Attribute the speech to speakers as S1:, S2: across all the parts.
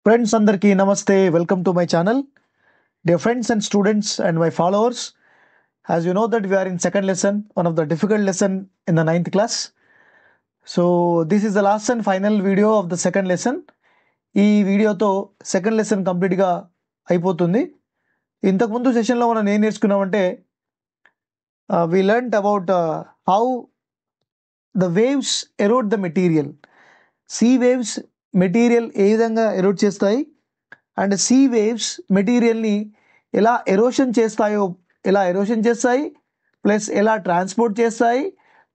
S1: Friends, Andarki Namaste. Welcome to my channel. Dear friends and students and my followers, as you know that we are in second lesson, one of the difficult lesson in the ninth class. So this is the last and final video of the second lesson. ఈ వీడియోతో second lesson కంప్లీట్గా అయిపోతుంది. ఇంతకుముందు సెషన్లో మనం ఏం నేర్చుకున్నామంటే we learnt about how the waves erode the material. Sea waves material ఏ విధంగా ఎరోడ్ చేస్తాయి అండ్ సీ వేవ్స్ మెటీరియల్ని ఎలా ఎరోషన్ చేస్తాయి ప్లస్ ఎలా ట్రాన్స్పోర్ట్ చేస్తాయి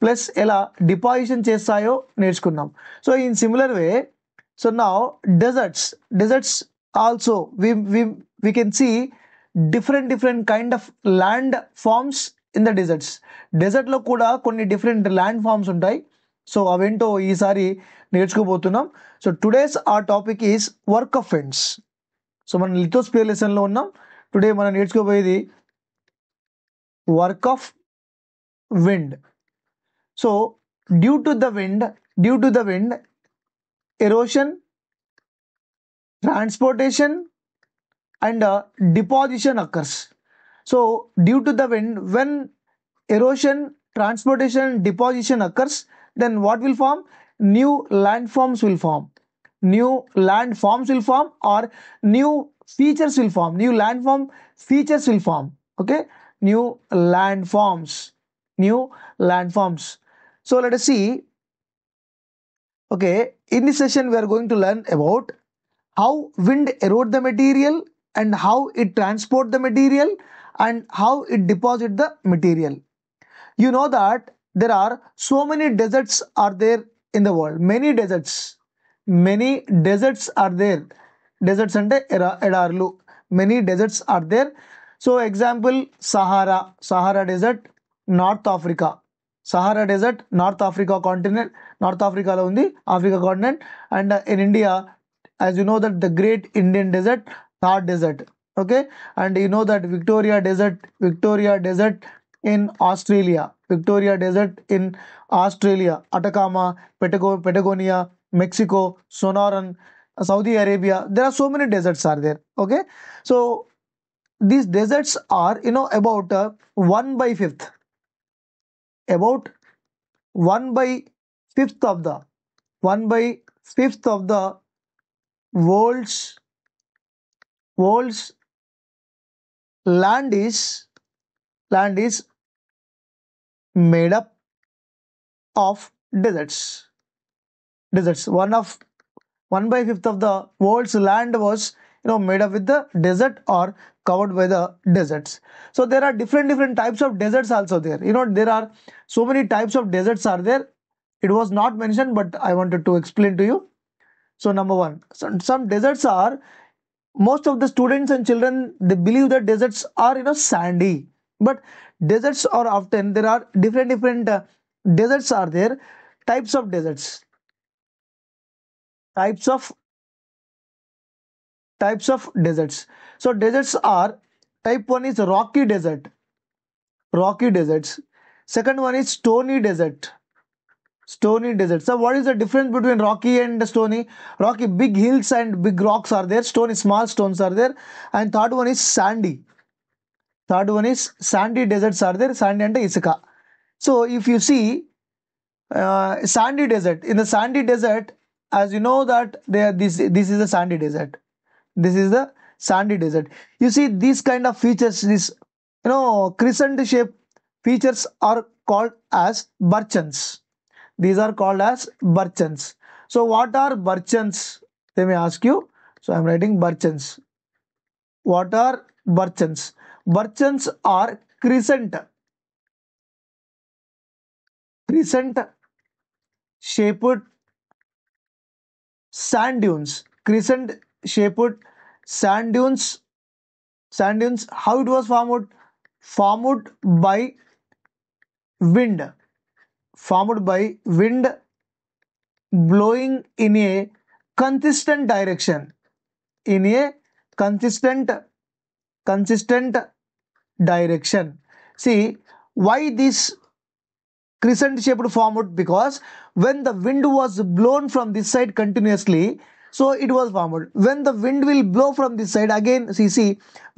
S1: ప్లస్ ఎలా డిపాజిషన్ చేస్తాయో నేర్చుకున్నాం. So in similar way so now deserts also we can see different kind of land forms in the డెజర్ట్లో కూడా కొన్ని డిఫరెంట్ ల్యాండ్ ఫామ్స్ ఉంటాయి. సో అవేంటో ఈసారి నేర్చుకోబోతున్నాం. So today's our topic is work of winds. So మనం lithosphere లెసన్లో ఉన్నాం. టుడే మనం నేర్చుకోబోయేది work of wind. So due to the wind erosion, transportation and deposition occurs. So due to the wind, when erosion, transportation, deposition occurs, then what will form? New landforms will form. New landforms will form or new features will form. New landform features will form. Okay, new landforms. So let us see. Okay, in this session we are going to learn about how wind erode the material and how it transport the material and how it deposit the material. You know that there are so many deserts are there in the world. Many deserts are there. Deserts ante edarlu. Many deserts are there. So example, Sahara desert, North Africa. Sahara desert, North Africa continent. North Africa lo undi, Africa continent. And in India, as you know that the Great Indian Desert, Thar Desert. Okay, and you know that Victoria Desert in Australia, Atacama, Patagonia, Mexico, Sonoran, Saudi Arabia. There are so many deserts are there. Okay, so these deserts are about 1/5 of the world's land is made up of deserts. 1/5 of the world's land was made up with the desert or covered by the deserts. So there are different types of deserts also there. There are so many types of deserts are there. It was not mentioned, but I wanted to explain to you. So number one, some deserts are, most of the students and children, they believe that deserts are sandy, but deserts are often, there are different deserts are there. Types of deserts, so deserts are, type 1 is rocky deserts. Second one is stony desert. So what is the difference between rocky and stony? Rocky, big hills and big rocks are there. Stony, small stones are there. And third one is sandy deserts are there. Sandy and isaka. So if you see sandy desert, in the sandy desert, as you know that this is a sandy desert. You see these kind of features, this crescent shape features are called as burchens. These are called as burchens. So what are burchens? They may ask you. So I am writing burchens. What are burchens? Burchens are crescent shaped sand dunes. How it was formed by wind blowing in a consistent direction. See why this crescent shaped formed? Because when the wind was blown from this side continuously, So it was formed. When the wind will blow from this side, again, see,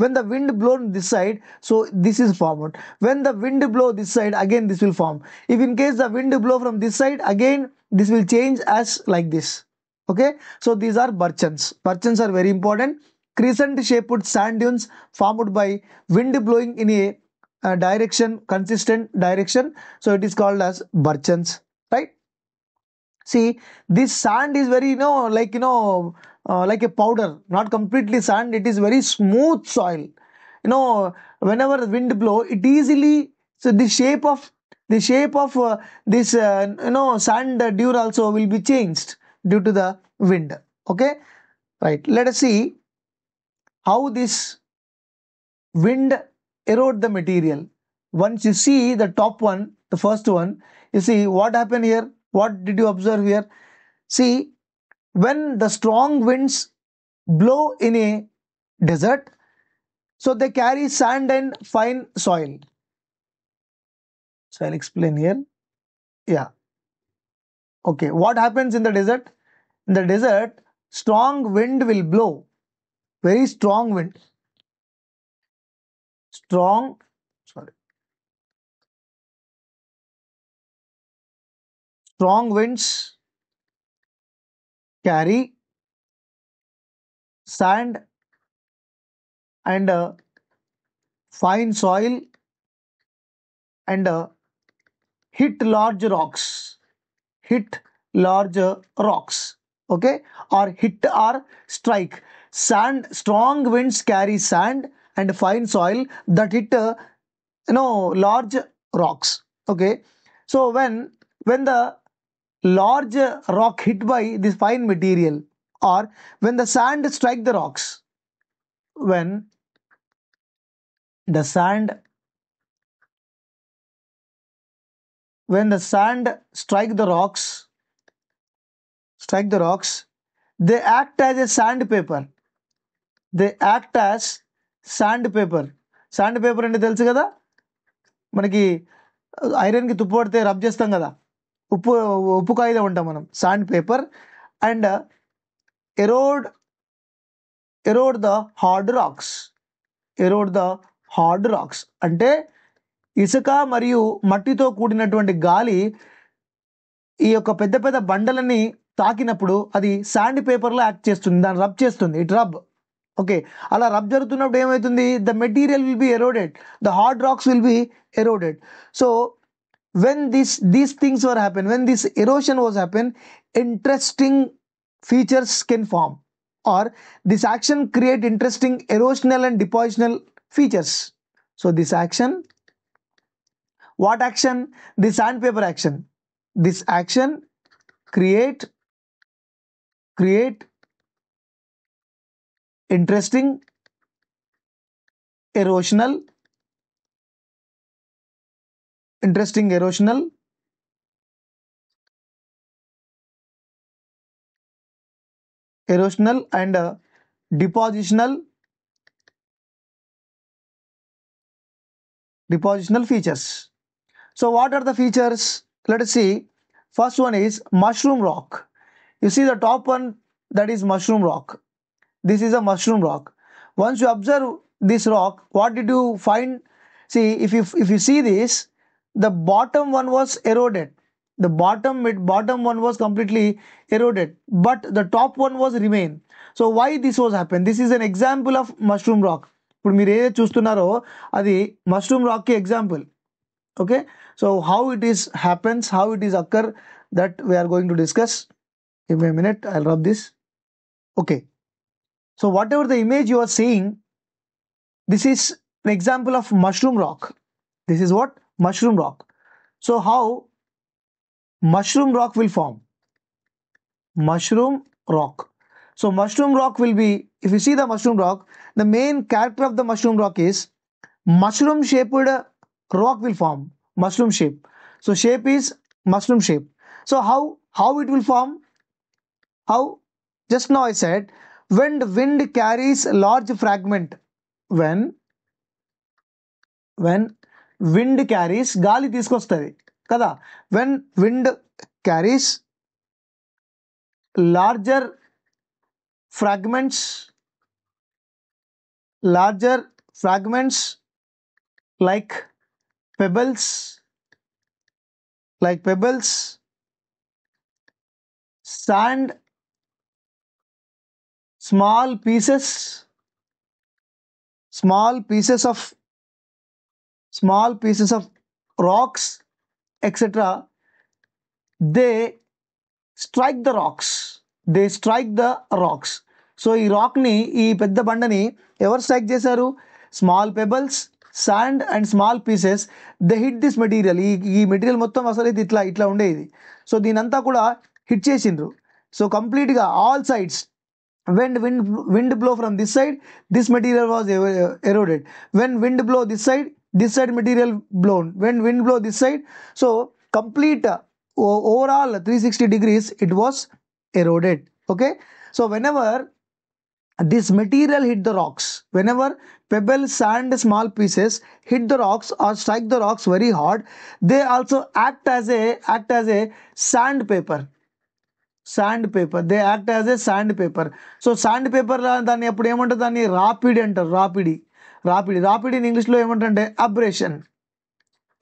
S1: when the wind blown this side, so this is formed. When the wind blow this side, again this will form. If in case the wind blow from this side, again this will change as like this. Okay, so these are Burchens. Burchens are very important. Crescent shaped sand dunes formed by wind blowing in a direction, consistent direction. So it is called as Burchens, right? See, this sand is very, like a powder, not completely sand. It is very smooth soil. Whenever the wind blow, it easily, so the shape of this, sand dune also will be changed due to the wind. Okay, right. Let us see how this wind erode the material. Once you see the top one, the first one, you see what happened here. What did you observe here? See, when the strong winds blow in a desert, so they carry sand and fine soil. So I'll explain here. Yeah. Okay. What happens in the desert? In the desert, strong wind will blow. Very strong wind. Strong, sorry. Strong winds carry sand and fine soil and hit large rocks. Hit large rocks. Okay, or hit or strike. Sand, strong winds carry sand and fine soil that hit large rocks. Okay, so when the large rock hit by this fine material, or when the sand strike the rocks, when the sand when the sand strike the rocks, they act as a sandpaper. They act as sandpaper. Sandpaper అంటే తెలుసు కదా, మనకి iron కి తుప్పు పడితే rub చేస్తాం కదా, ఉప్పు ఉప్పు కాగితం ఉంటాం మనం, sand paper. And erode erode the hard rocks. Erode the hard rocks అంటే ఇసుక మరియు మట్టితో కూడినటువంటి గాలి ఈ యొక్క పెద్ద పెద్ద బండలని తాకినప్పుడు అది శాండ్ పేపర్లో యాక్ట్ చేస్తుంది, దాన్ని రబ్ చేస్తుంది. It rub. ఓకే, అలా రబ్ జరుగుతున్నప్పుడు ఏమవుతుంది? The material will be eroded, the hard rocks will be eroded. So when these things were happen, when this erosion was happen, interesting features can form, or this action create interesting erosional and depositional features. So this action, what action? The sandpaper action. This action create interesting erosional and depositional features. So what are the features? Let us see. First one is mushroom rock. You see the top one, that is mushroom rock. This is a mushroom rock. Once you observe this rock, what did you find? See, if you see this, the bottom one was eroded. The bottom one was completely eroded, but the top one was remain. So why this was happen? This is an example of mushroom rock. ఇప్పుడు మీరు ఏదైతే చూస్తున్నారో అది mushroom rock కి example. Okay, so how it is happens, how it is occur, that we are going to discuss. Give me a minute, I'll rub this. Okay, so whatever the image you are seeing, this is an example of mushroom rock. This is what? Mushroom rock. So how mushroom rock will form? Mushroom rock. So mushroom rock will be, if you see the mushroom rock, the main character of the mushroom rock is mushroom shaped rock will form. Mushroom shape. So shape is mushroom shape. So how it will form? How? Just now I said, when the wind carries a large fragment, when wind carries, గాలి తీసుకొస్తుంది కదా, when wind carries larger fragments, larger fragments like pebbles, like pebbles, sand, small pieces, small pieces of small pieces of rocks, etc. They strike the rocks. They strike the rocks. So ఈ rock ని, ఈ పెద్ద బండని ఎవరు strike చేశారు? Small pebbles, sand and small pieces they hit this material. ఈ material మొత్తం అసలు ఇది ఇట్లా ఇట్లా ఉండేది. సో దీనంతా కూడా హిట్ చేసిండ్రు. సో కంప్లీట్గా all sides, when wind blow from this side, this material was eroded. When wind blow this side material blown. When wind blow this side, so complete overall 360 degrees it was eroded. Okay, so whenever this material hit the rocks, whenever pebbles, sand, small pieces hit the rocks or strike the rocks very hard, they also act as a sandpaper. Sand paper, they act as a sand paper. So sand paper దాన్ని ఎప్పుడు ఏమంటారు? దాన్ని రాపిడి అంటారు. రాపిడిని ఇంగ్లీష్లో ఏమంటారంటే abrasion.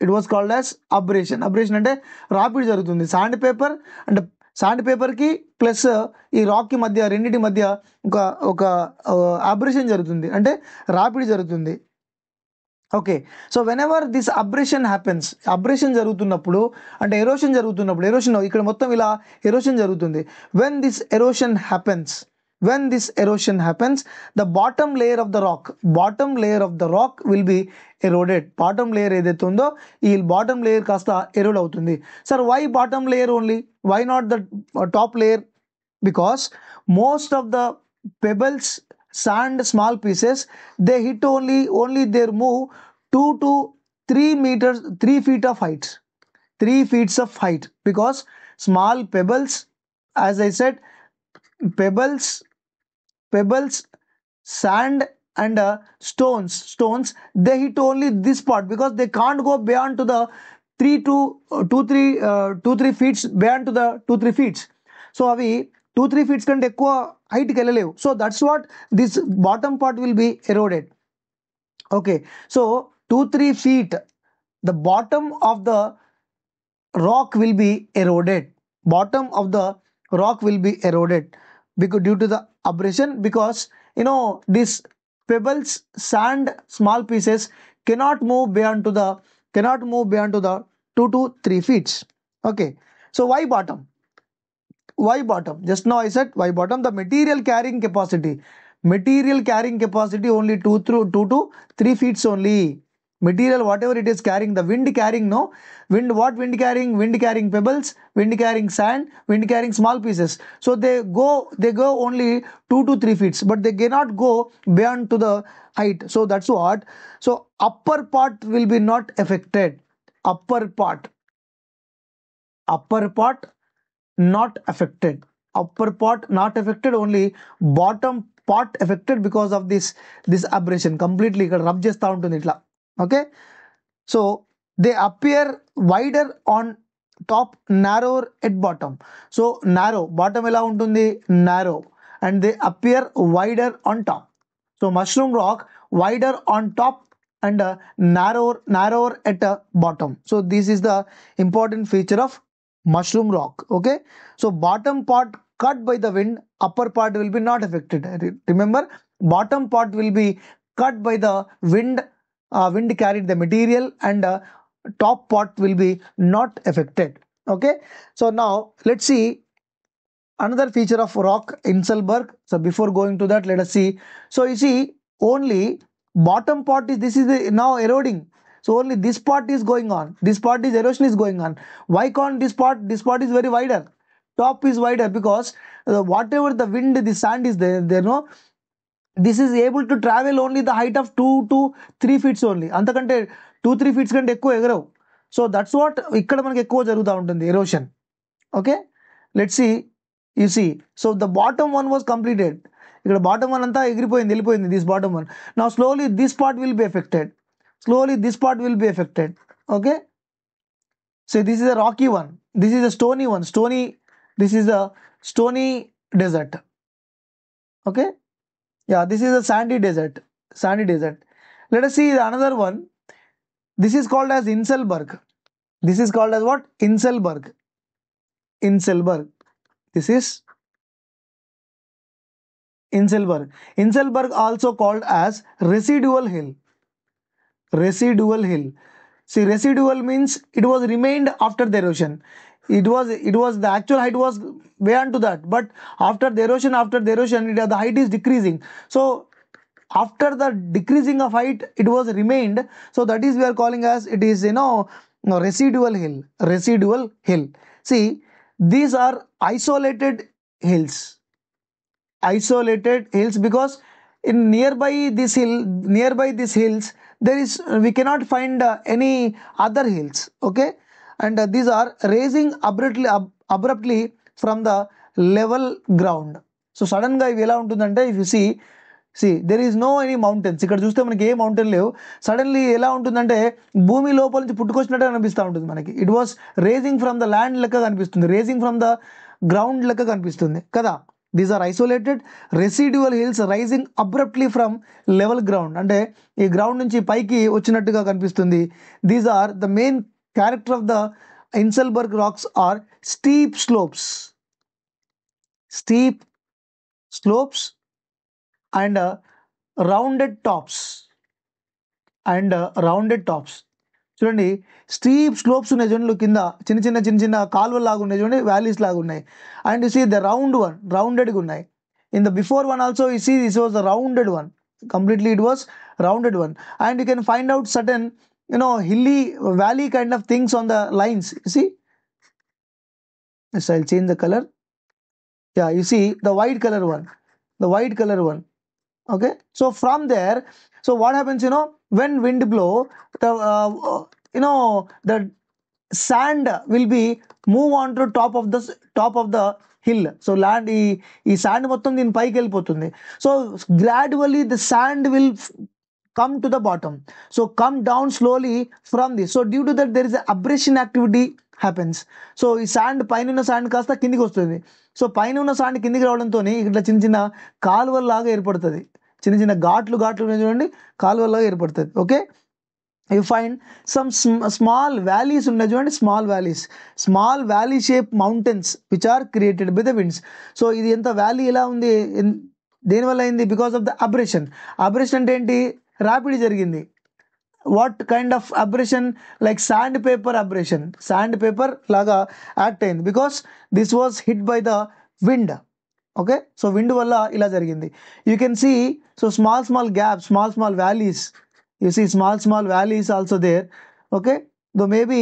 S1: It was called as abrasion. Abrasion అంటే రాపిడి జరుగుతుంది. Sand paper అంటే శాండ్ పేపర్కి ప్లస్ ఈ రాక్కి మధ్య, రెండింటి మధ్య ఒక అబ్రేషన్ జరుగుతుంది, అంటే రాపిడి జరుగుతుంది. Okay, so whenever this abrasion happens, abrasion జరుగుతున్నప్పుడు అంటే ఎరోషన్ జరుగుతున్నప్పుడు, ఎరోషన్ ఇక్కడ మొత్తం ఇలా ఎరోషన్ జరుగుతుంది. When this erosion happens, the bottom layer of the rock will be eroded. Bottom layer ఏదైతే ఉందో ఈ బాటమ్ లేయర్ కాస్త ఎరోడ్ అవుతుంది. Sir why bottom layer only, why not the top layer? Because most of the pebbles, sand, small pieces, they hit only their move 2 to 3 meters, 3 feet of height, 3 feet of height, because small pebbles, as I said, pebbles, sand and stones, they hit only this part because they can't go beyond to the 3 to 2-3 feet, beyond to the 2-3 feet. So అవి 2-3 feet కంటే ఎక్కువ హైట్కి వెళ్ళలేవు. So that's what this bottom part will be eroded. Okay, so 2-3 feet the bottom of the rock will be eroded. Bottom of the rock will be eroded because due to the abrasion, because this pebbles, sand, small pieces cannot move beyond to the 2 to 3 feet. Okay, so why bottom? Just now I said why bottom. The material carrying capacity only 2 to 3 feet only. Material whatever it is carrying, the wind carrying, wind carrying pebbles, wind carrying sand, wind carrying small pieces. So they go only 2 to 3 feet, but they cannot go beyond to the height. So that's what. So upper part will be not affected. Upper part not affected. Only bottom part affected because of this abrasion. Completely ఇక్కడ rub చేస్తూ ఉంటుంది ఇట్లా. Okay, so they appear wider on top, narrower at bottom. So narrow bottom ఎలా ఉంటుంది? Narrow, and they appear wider on top. So mushroom rock wider on top and narrower at bottom. So this is the important feature of mushroom rock. Okay, so bottom part cut by the wind, upper part will be not affected. Remember, bottom part will be cut by the wind. Wind carried the material, and top part will be not affected. Okay, so now let's see another feature of rock Inselberg. So before going to that, let us see. So you see, only bottom part is now eroding. So only this part is going on. This part is erosion is going on. Why can't this part is very wider? Top is wider because whatever the wind, the sand is there this is able to travel only the height of 2 to 3 feet only. అంతకంటే 2-3 feet కంటే ఎక్కువ ఎగరవు. So that's what ఇక్కడ మనకి ఎక్కువ జరుగుతూ ఉంటుంది erosion. Okay, let's see. You see, so the bottom one was completed. ఇక్కడ bottom one అంతా వెళ్ళిపోయింది this bottom one. Now slowly this part will be affected. Okay, so this is a rocky one, this is a stony one, this is a stony desert. Okay, yeah, this is a sandy desert. Sandy desert. Let us see another one. This is called as Inselberg. This is called as what? Inselberg. Inselberg. This is Inselberg. Inselberg also called as residual hill. Residual hill. See, residual means it was remained after the erosion. It was the actual height was way onto that, but after the erosion, the height is decreasing. So after the decreasing of height, it was remained. So that is we are calling as it is residual hill. Residual hill. See, these are isolated hills. Isolated hills because in nearby these hills there is we cannot find any other hills. Okay, and these are raising abruptly from the level ground. So sudden గా ఇవి ఎలా ఉంటుందంటే if you see there is no any mountains. ఇక్కడ చూస్తే మనకి ఏ mountain లేవు. Suddenly ఎలా ఉంటుందంటే భూమి లోపల నుంచి పుట్టుకొచ్చినట్టు కనిపిస్తూ ఉంటుంది మనకి. It was raising from the land లెక్క కనిపిస్తుంది, రేజింగ్ ఫ్రమ్ ద గ్రౌండ్ లెక్క కనిపిస్తుంది కదా. These are isolated residual hills rising abruptly from level ground, అంటే ఈ గ్రౌండ్ నుంచి పైకి వచ్చినట్టుగా కనిపిస్తుంది. These are the main character of the inselberg rocks are steep slopes. Steep slopes and rounded tops. చూడండి, స్టీప్ స్లోప్స్ ఉన్నాయి చూడండి, కింద చిన్న చిన్న కాలువలు లాగా ఉన్నాయి చూడండి, వ్యాలీస్ లాగా ఉన్నాయి. అండ్ యూ సీ ద రౌండెడ్గా ఉన్నాయి. In the before one also you see this was the rounded one, completely it was rounded one. And you can find out certain hilly valley kind of things on the lines. You see, yes, I'll change the color. Yeah, you see the white color one. Okay, so from there, so what happens, when wind blow, the the sand will be move on to top of the hill. So land ఈ sand మొత్తం దీని పైకి వెళ్ళిపోతుంది. So gradually the sand will come to the bottom, so come down slowly from this. So due to that there is a abrasion activity happens. So ఈ sand పైన ఉన్న sand కాస్త కిందికి వస్తుంది. సో పైన ఉన్న sand కిందికి రావడంతో ఇట్లా చిన్న కాలువల్లాగా ఏర్పడుతుంది, చిన్న ఘాట్లు చూడండి, కాలువల్లాగా ఏర్పడుతుంది. Okay, you find some small valleys ఉన్నాయి చూడండి, small valley shaped mountains which are created by the winds. సో ఇది ఎంత వ్యాలీ ఎలా ఉంది, దేనివల్ల అయింది? Because of the abrasion. అంటే ఏంటి? ర్యాపిడ్ జరిగింది. What kind of abrasion? Like sand paper లాగా యాక్ట్ అయింది, because this was hit by the wind. Okay, so wind వల్ల ఇలా జరిగింది. You can see so small gaps, small valleys. You see small valleys also there. Okay, though maybe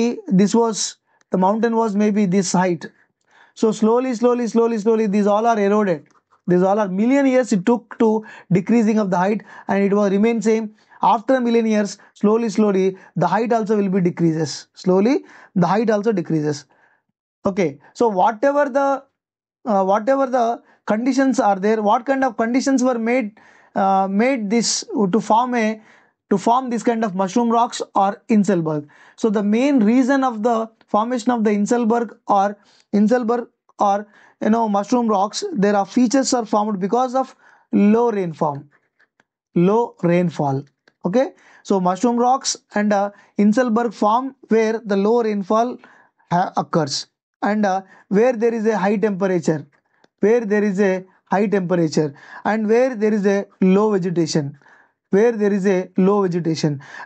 S1: the mountain was maybe this height. So slowly these all are eroded. These all are million years it took to decreasing of the height, and it will remain same. After a million years, slowly the height also will be decreases. Okay, so whatever the conditions are there, what kind of conditions were made this to form this kind of mushroom rocks or Inselberg. So the main reason of the formation of the Inselberg or mushroom rocks, there are features are formed because of low rainfall. Okay, so mushroom rocks and Inselberg form where the low rainfall occurs, and where there is a high temperature, and where there is a low vegetation,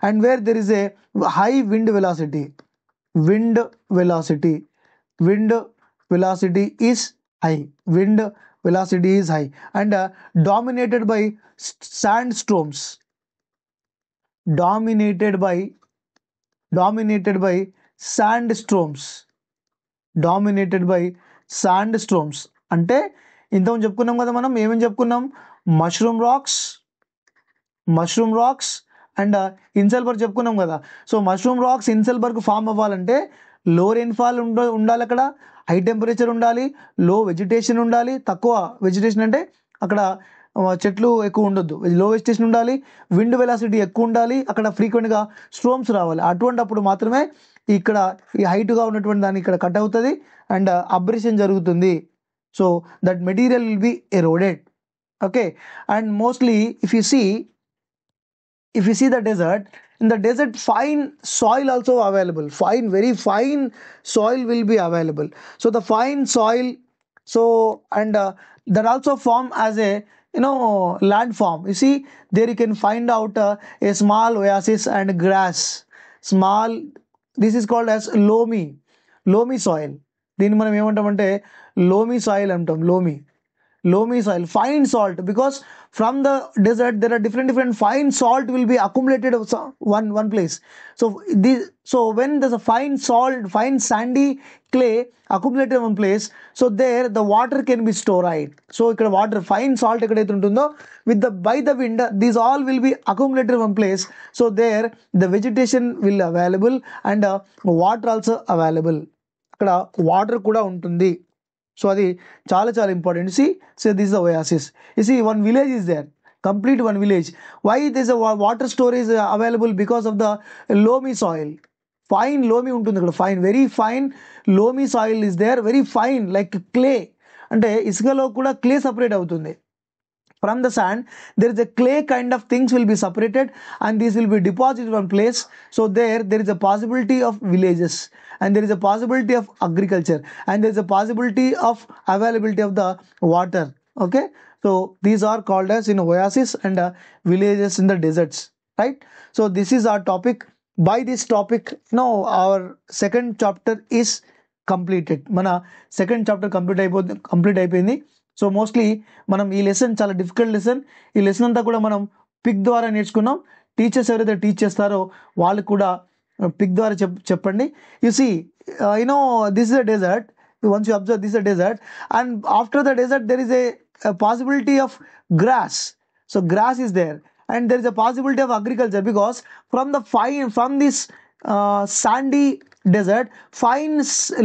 S1: and where there is a high wind velocity. Wind velocity is high, and dominated by sandstorms. Dominated by sandstorms. అంటే ఇంతకుముందు చెప్పుకున్నాం కదా, మనం ఏమేమి చెప్పుకున్నాం? Mushroom racks and ఇన్సెల్బర్గ్ చెప్పుకున్నాం కదా. So mushroom racks, ఇన్సెల్బర్గ్ form అవ్వాలంటే లో రెయిన్ఫాల్ ఉండాలి, అక్కడ హై టెంపరేచర్ ఉండాలి, లో వెజిటేషన్ ఉండాలి. తక్కువ వెజిటేషన్ అంటే అక్కడ చెట్లు ఎక్కువ ఉండొద్దు, లో వెజిటేషన్ ఉండాలి, విండ్ వెలాసిటీ ఎక్కువ ఉండాలి, అక్కడ ఫ్రీక్వెంట్గా స్ట్రోమ్స్ రావాలి. అప్పుడు మాత్రమే ఇక్కడ ఈ హైట్గా ఉన్నటువంటి దాన్ని ఇక్కడ కట్ అవుతుంది అండ్ అబ్రేషన్ జరుగుతుంది. So that material will be eroded. Okay, and mostly if you see the desert, in the desert fine soil also available, fine, very fine soil will be available. So the fine soil, so and that also form as a landform. You see there you can find out a small oasis and grass, small, this is called as loamy soil. దీన్ని మనం ఏమంటామంటే loamy soil అంటాం. Loamy soil, fine salt, because from the desert there are different fine salt will be accumulated of one place. So this, so when there's a fine salt, fine sandy clay accumulated in one place, so there the water can be stored, right? So ikkada water fine salt ekkadaithe untundo, with the by the wind these all will be accumulated in one place. So there the vegetation will available, and water also available, అక్కడ water కూడా ఉంటుంది. So అది చాలా చాలా important. So this the oasis. You see one village is there, complete one village. Why there's a water storage available? Because of the loamy soil. Fine loamy ఉంటుంది ఇక్కడ, fine, very fine loamy soil is there, very fine like clay, అంటే ఇసుకలో కూడా clay separate అవుతుంది. From the sand there is a clay kind of things will be separated, and these will be deposited in one place. So there is a possibility of villages, and there is a possibility of agriculture, and there is a possibility of availability of the water. Okay, so these are called as oasis and villages in the deserts, right? So this is our topic. By this topic now our second chapter is completed. Mana second chapter complete అయిపోయింది. So mostly మనం ఈ lesson చాలా difficult lesson. ఈ lesson అంతా కూడా మనం pick ద్వారా నేర్చుకున్నాం. టీచర్స్ ఎవరైతే టీచ్ చేస్తారో వాళ్ళు కూడా పిక్ ద్వారా చెప్పండి. You see this is a desert. Once you observe, this is a desert, and after the desert there is a possibility of grass. So grass is there, and there is a possibility of agriculture, because from this sandy desert fine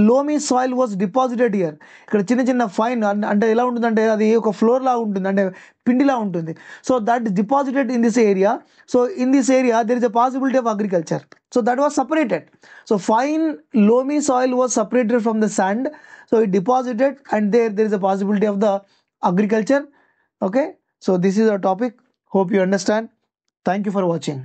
S1: loamy soil was deposited here. ఇక్కడ చిన్న చిన్న fine అంటే ఎలా ఉంటుందంటే అది ఒక floor లా ఉంటుంది, అంటే పిండిలా ఉంటుంది. So that deposited in this area. So in this area there is a possibility of agriculture. So that was separated. So fine loamy soil was separated from the sand. So it deposited, and there is a possibility of the agriculture. Okay, so this is our topic. Hope you understand. Thank you for watching.